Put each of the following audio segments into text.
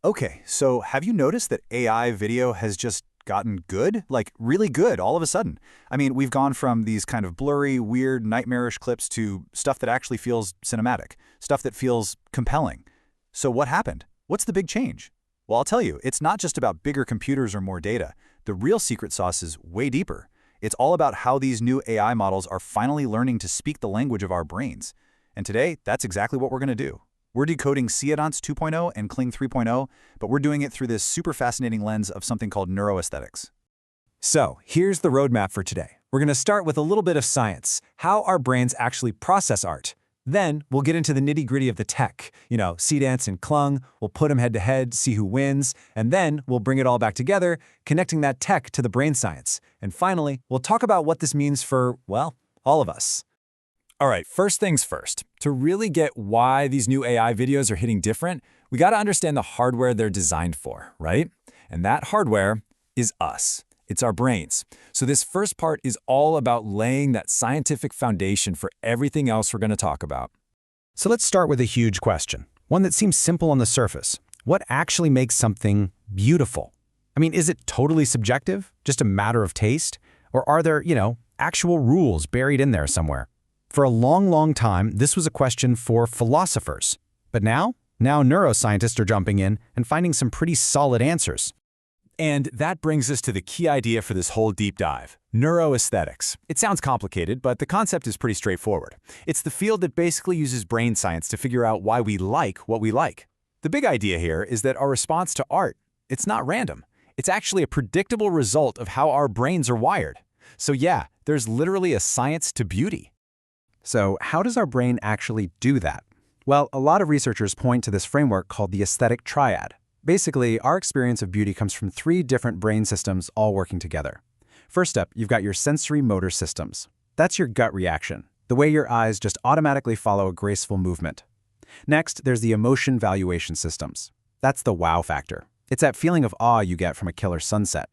Okay, so have you noticed that AI video has just gotten good? Like, really good all of a sudden. I mean, we've gone from these kind of blurry, weird, nightmarish clips to stuff that actually feels cinematic, stuff that feels compelling. So what happened? What's the big change? Well, I'll tell you, it's not just about bigger computers or more data. The real secret sauce is way deeper. It's all about how these new AI models are finally learning to speak the language of our brains. And today, that's exactly what we're going to do. We're decoding Seedance 2.0 and Kling 3.0, but we're doing it through this super fascinating lens of something called neuroaesthetics. So, here's the roadmap for today. We're going to start with a little bit of science, how our brains actually process art. Then, we'll get into the nitty-gritty of the tech. Seedance and Kling, we'll put them head-to-head, see who wins, and then we'll bring it all back together, connecting that tech to the brain science. And finally, we'll talk about what this means for, well, all of us. All right, first things first. To really get why these new AI videos are hitting different, we got to understand the hardware they're designed for, right? And that hardware is us. It's our brains. So this first part is all about laying that scientific foundation for everything else we're going to talk about. So let's start with a huge question, one that seems simple on the surface. What actually makes something beautiful? I mean, is it totally subjective, just a matter of taste? Or are there, actual rules buried in there somewhere? For a long, long time, this was a question for philosophers. But now neuroscientists are jumping in and finding some pretty solid answers. And that brings us to the key idea for this whole deep dive, neuroaesthetics. It sounds complicated, but the concept is pretty straightforward. It's the field that basically uses brain science to figure out why we like what we like. The big idea here is that our response to art, it's not random. It's actually a predictable result of how our brains are wired. So yeah, there's literally a science to beauty. So how does our brain actually do that? Well, a lot of researchers point to this framework called the aesthetic triad. Basically, our experience of beauty comes from 3 different brain systems all working together. First up, you've got your sensory motor systems. That's your gut reaction, the way your eyes just automatically follow a graceful movement. Next, there's the emotion valuation systems. That's the wow factor. It's that feeling of awe you get from a killer sunset.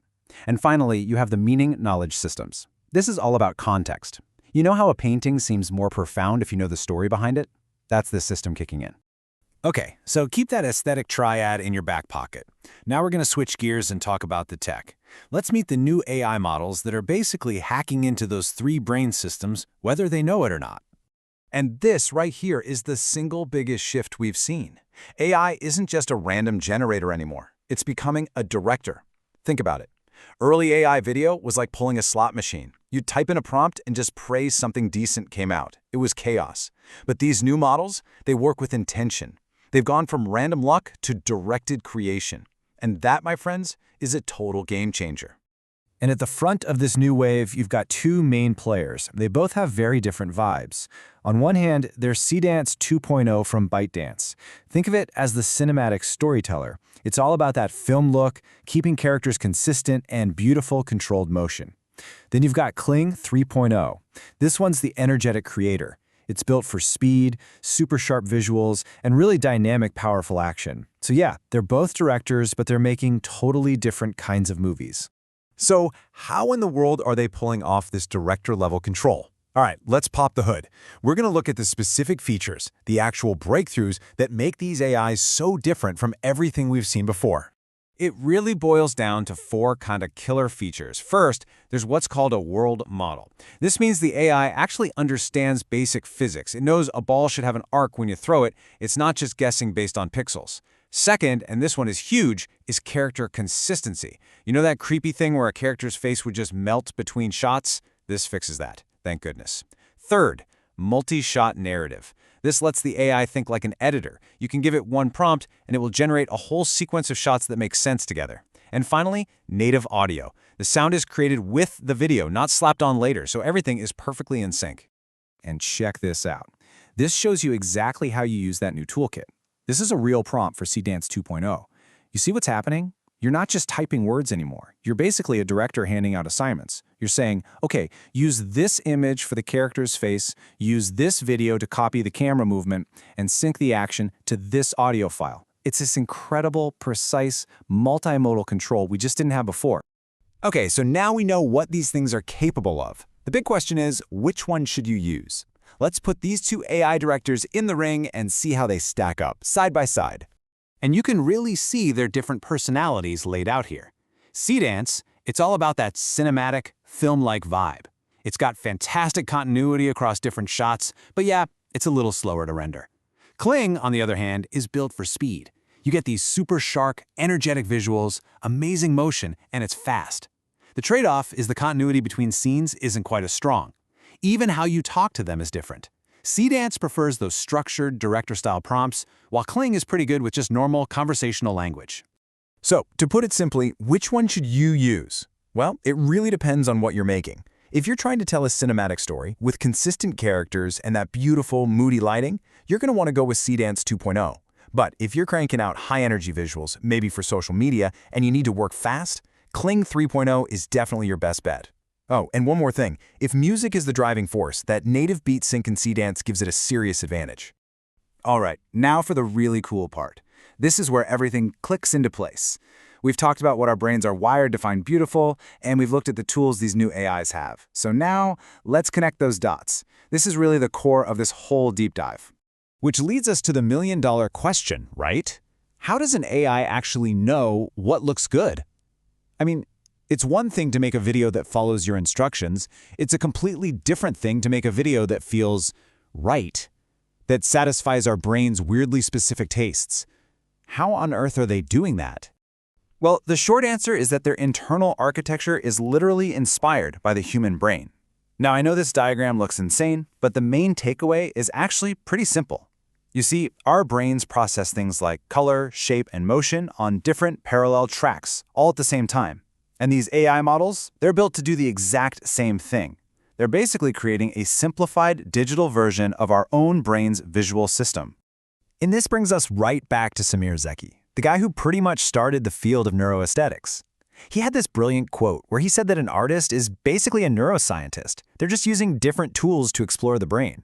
And finally, you have the meaning knowledge systems. This is all about context. You know how a painting seems more profound if you know the story behind it? That's this system kicking in. Okay, so keep that aesthetic triad in your back pocket. Now we're going to switch gears and talk about the tech. Let's meet the new AI models that are basically hacking into those 3 brain systems, whether they know it or not. And this right here is the single biggest shift we've seen. AI isn't just a random generator anymore. It's becoming a director. Think about it. Early AI video was like pulling a slot machine. You'd type in a prompt and just pray something decent came out. It was chaos. But these new models, they work with intention. They've gone from random luck to directed creation. And that, my friends, is a total game changer. And at the front of this new wave, you've got 2 main players. They both have very different vibes. On one hand, there's Seedance 2.0 from ByteDance. Think of it as the cinematic storyteller. It's all about that film look, keeping characters consistent, and beautiful, controlled motion. Then you've got Kling 3.0. This one's the energetic creator. It's built for speed, super sharp visuals, and really dynamic, powerful action. So yeah, they're both directors, but they're making totally different kinds of movies. So how in the world are they pulling off this director-level control? All right, let's pop the hood. We're going to look at the specific features, the actual breakthroughs that make these AIs so different from everything we've seen before. It really boils down to 4 kind of killer features. First, there's what's called a world model. This means the AI actually understands basic physics. It knows a ball should have an arc when you throw it. It's not just guessing based on pixels. Second, and this one is huge, is character consistency. You know that creepy thing where a character's face would just melt between shots? This fixes that, thank goodness. Third, multi-shot narrative. This lets the AI think like an editor. You can give it one prompt, and it will generate a whole sequence of shots that make sense together. And finally, native audio. The sound is created with the video, not slapped on later, so everything is perfectly in sync. And check this out. This shows you exactly how you use that new toolkit. This is a real prompt for Seedance 2.0. You see what's happening? You're not just typing words anymore. You're basically a director handing out assignments. You're saying, okay, use this image for the character's face, use this video to copy the camera movement, and sync the action to this audio file. It's this incredible, precise, multimodal control we just didn't have before. Okay, so now we know what these things are capable of. The big question is, which one should you use? Let's put these 2 AI directors in the ring and see how they stack up, side by side. And you can really see their different personalities laid out here. Seedance, it's all about that cinematic, film-like vibe. It's got fantastic continuity across different shots, but yeah, it's a little slower to render. Kling, on the other hand, is built for speed. You get these super sharp, energetic visuals, amazing motion, and it's fast. The trade-off is the continuity between scenes isn't quite as strong. Even how you talk to them is different. Seedance prefers those structured, director-style prompts, while Kling is pretty good with just normal conversational language. So, to put it simply, which one should you use? Well, it really depends on what you're making. If you're trying to tell a cinematic story with consistent characters and that beautiful, moody lighting, you're going to want to go with Seedance 2.0. But if you're cranking out high-energy visuals, maybe for social media, and you need to work fast, Kling 3.0 is definitely your best bet. Oh, and one more thing. If music is the driving force, that native beat sync in Seedance gives it a serious advantage. All right, now for the really cool part. This is where everything clicks into place. We've talked about what our brains are wired to find beautiful, and we've looked at the tools these new AIs have. So now, let's connect those dots. This is really the core of this whole deep dive. Which leads us to the million-dollar question, right? How does an AI actually know what looks good? I mean, it's one thing to make a video that follows your instructions. It's a completely different thing to make a video that feels right, that satisfies our brain's weirdly specific tastes. How on earth are they doing that? Well, the short answer is that their internal architecture is literally inspired by the human brain. Now, I know this diagram looks insane, but the main takeaway is actually pretty simple. You see, our brains process things like color, shape, and motion on different parallel tracks, all at the same time. And these AI models, they're built to do the exact same thing. They're basically creating a simplified digital version of our own brain's visual system. And this brings us right back to Semir Zeki, the guy who pretty much started the field of neuroaesthetics. He had this brilliant quote where he said that an artist is basically a neuroscientist. They're just using different tools to explore the brain.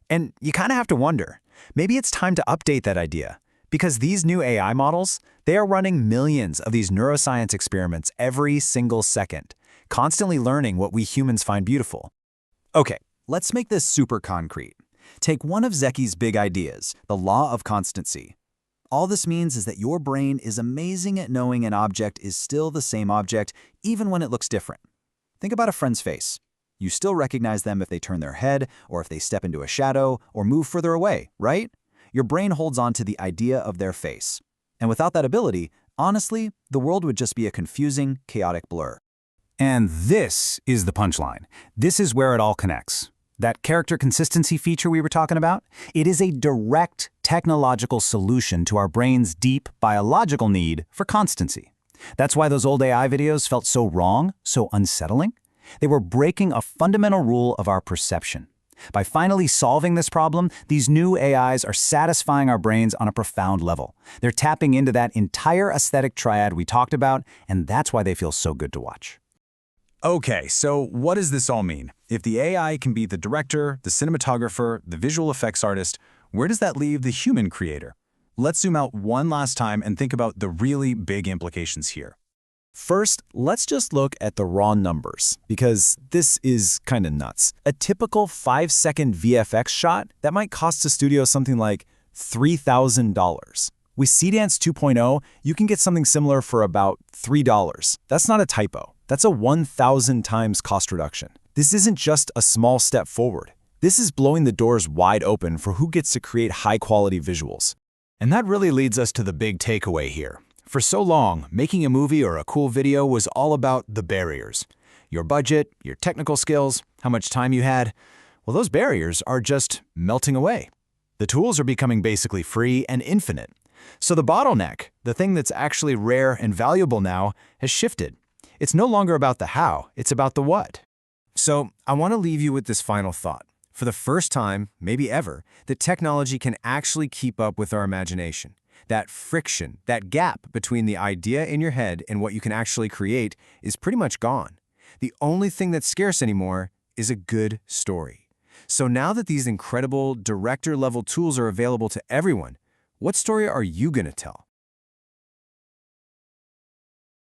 And you kind of have to wonder, maybe it's time to update that idea. Because these new AI models, they are running millions of these neuroscience experiments every single second, constantly learning what we humans find beautiful. Okay, let's make this super concrete. Take one of Zeki's big ideas, the law of constancy. All this means is that your brain is amazing at knowing an object is still the same object, even when it looks different. Think about a friend's face. You still recognize them if they turn their head, or if they step into a shadow, or move further away, right? Your brain holds on to the idea of their face. And without that ability, honestly, the world would just be a confusing, chaotic blur. And this is the punchline. This is where it all connects. That character consistency feature we were talking about, it is a direct technological solution to our brain's deep biological need for constancy. That's why those old AI videos felt so wrong, so unsettling. They were breaking a fundamental rule of our perception. By finally solving this problem, these new AIs are satisfying our brains on a profound level. They're tapping into that entire aesthetic triad we talked about, and that's why they feel so good to watch. Okay, so what does this all mean? If the AI can be the director, the cinematographer, the visual effects artist, where does that leave the human creator? Let's zoom out one last time and think about the really big implications here. First, let's just look at the raw numbers, because this is kind of nuts. A typical 5-second VFX shot, that might cost a studio something like $3,000. With Seedance 2.0, you can get something similar for about $3. That's not a typo. That's a 1,000 times cost reduction. This isn't just a small step forward. This is blowing the doors wide open for who gets to create high-quality visuals. And that really leads us to the big takeaway here. For so long, making a movie or a cool video was all about the barriers. Your budget, your technical skills, how much time you had. Well, those barriers are just melting away. The tools are becoming basically free and infinite. So the bottleneck, the thing that's actually rare and valuable now, has shifted. It's no longer about the how, it's about the what. So I want to leave you with this final thought. For the first time, maybe ever, the technology can actually keep up with our imagination. That friction, that gap between the idea in your head and what you can actually create is pretty much gone. The only thing that's scarce anymore is a good story. So now that these incredible director-level tools are available to everyone, what story are you going to tell?